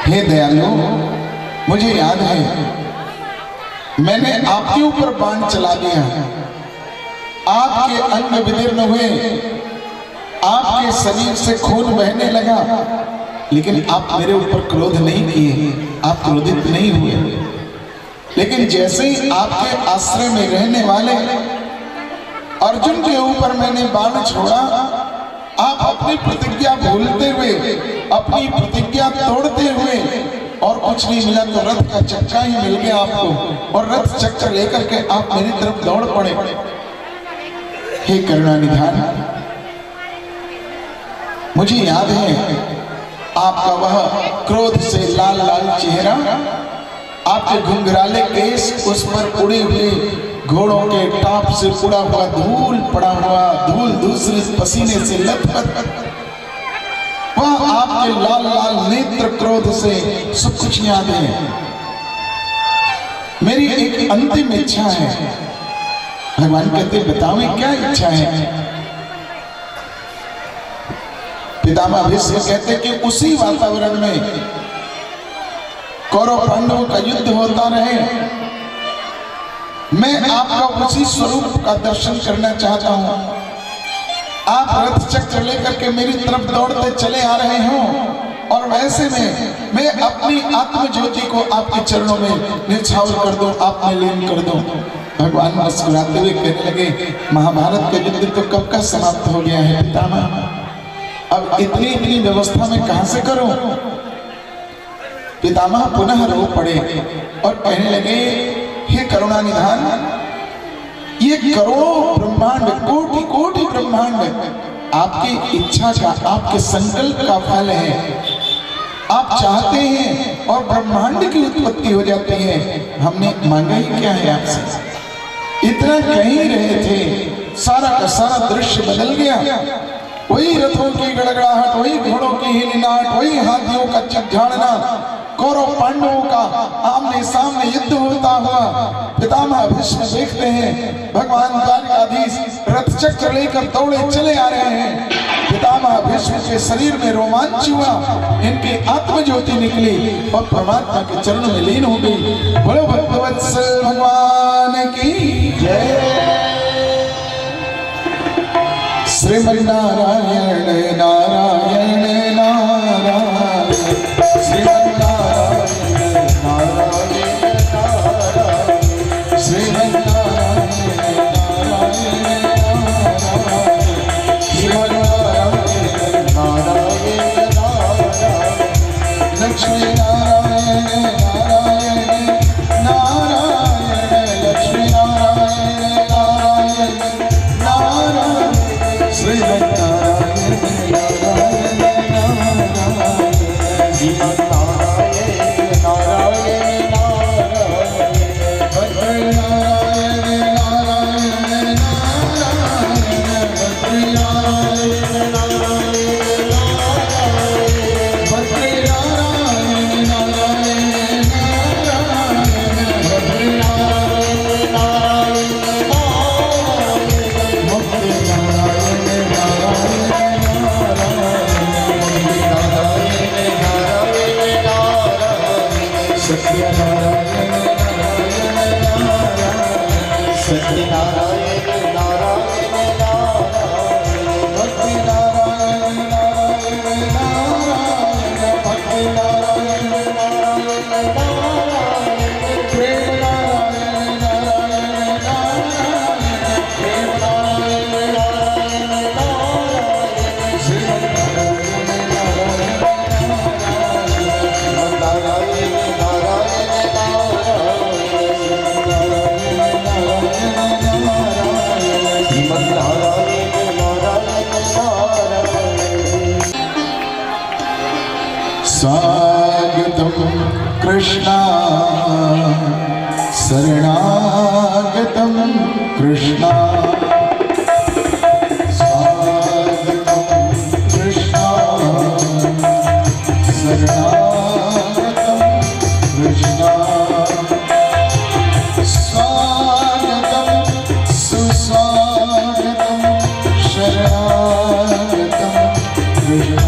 हे दयालु, मुझे याद है मैंने आपके ऊपर बाण चला दिया, आपके अंग विदीर्ण हुए, आपके शरीर से खून बहने लगा, लेकिन आप मेरे ऊपर क्रोध नहीं किए, आप क्रोधित नहीं हुए। लेकिन जैसे ही आपके आश्रय में रहने वाले अर्जुन के ऊपर मैंने बाण छोड़ा, आप अपनी प्रतिज्ञा भूलते हुए, अपनी प्रतिज्ञा तोड़ते हुए, और कुछ नहीं मिला तो रथ का चक्का ही मिल गया आपको, और रथ चक्कर लेकर के आप मेरी तरफ दौड़ पड़े। हे करुणा निधान, मुझे याद है आपका वह क्रोध से लाल लाल चेहरा, आपके घुंघराले केस, उस पर उड़े हुए घोड़ों के टाप से उड़ा हुआ धूल पड़ा हुआ, धूल दूसरे पसीने से लथपथ, वह आपके लाल लाल नेत्र क्रोध से सब कुछ याद है। मेरी एक अंतिम इच्छा है। भगवान कहते बताओ क्या इच्छा है। पितामह भीष्म कहते कि उसी वातावरण में कौरव पांडवों का युद्ध होता रहे, मैं आपका उसी स्वरूप का दर्शन करना चाहता हूं। आप रथ चक्र लेकर के मेरी तरफ दौड़ते चले आ रहे हो, और वैसे में मैं अपनी आत्म ज्योति को आपके चरणों में निछावर कर दूं, आप में लीन कर दूं। भगवान मुस्कुराते हुए कहने लगे, महाभारत का युद्ध तो कब का समाप्त हो गया है पितामह, अब इतनी व्यवस्था में कहां से करूं। पितामह पुनः रो पड़े और कहने लगे, हे करुणा निधान, ये करोड़ों ब्रह्मांड, कोटि कोटि ब्रह्मांड आपकी इच्छा का, आपके संकल्प का फल है। आप चाहते हैं और ब्रह्मांड की उत्पत्ति हो जाती है। हमने मांगा ही क्या है आपसे, इतना कह ही रहे थे, सारा का सारा दृश्य बदल गया। वही रथों की गड़गड़ाहट, वही घोड़ों की हिलनाट, वही हाथियों का चिढ़ाड़ना, कौरव पांडवों का आमने सामने युद्ध होता हुआ पितामह भीष्म देखते हैं। भगवान द्वारकाधीश रथ चक्र लेकर दौड़े चले आ रहे हैं। पितामह भीष्म के शरीर में रोमांच हुआ, इनकी आत्मज्योति निकली और परमात्मा के चरणों में लीन हो गई। बोलो भक्तवत्सल भगवान की जय। श्रीमन्नारायण नारायण नारायण, श्रीमन्नारायण नारायण नारायण, श्रीमन्नारायण नारायण नारायण, श्रीमन्नारायण नारायण नारायण, लक्ष्मी नारायण नारायण नारायण, लक्ष्मी नारायण नारायण नारायण, श्रीमन्नारायण नारायण नारायण, श्रीमन्नारायण नारायण नारायण, भद्रनारायण नारायण नारायण, भद्रनारायण नारायण नारायण, भद्रनारायण नारायण नारायण, भद्रनारायण स्वागतम कृष्णा शरणागतम कृष्णा, स्वागतम कृष्णा शरणागतम कृष्णा, स्वागतम सुस्वागतम शरणागतम कृष्णा।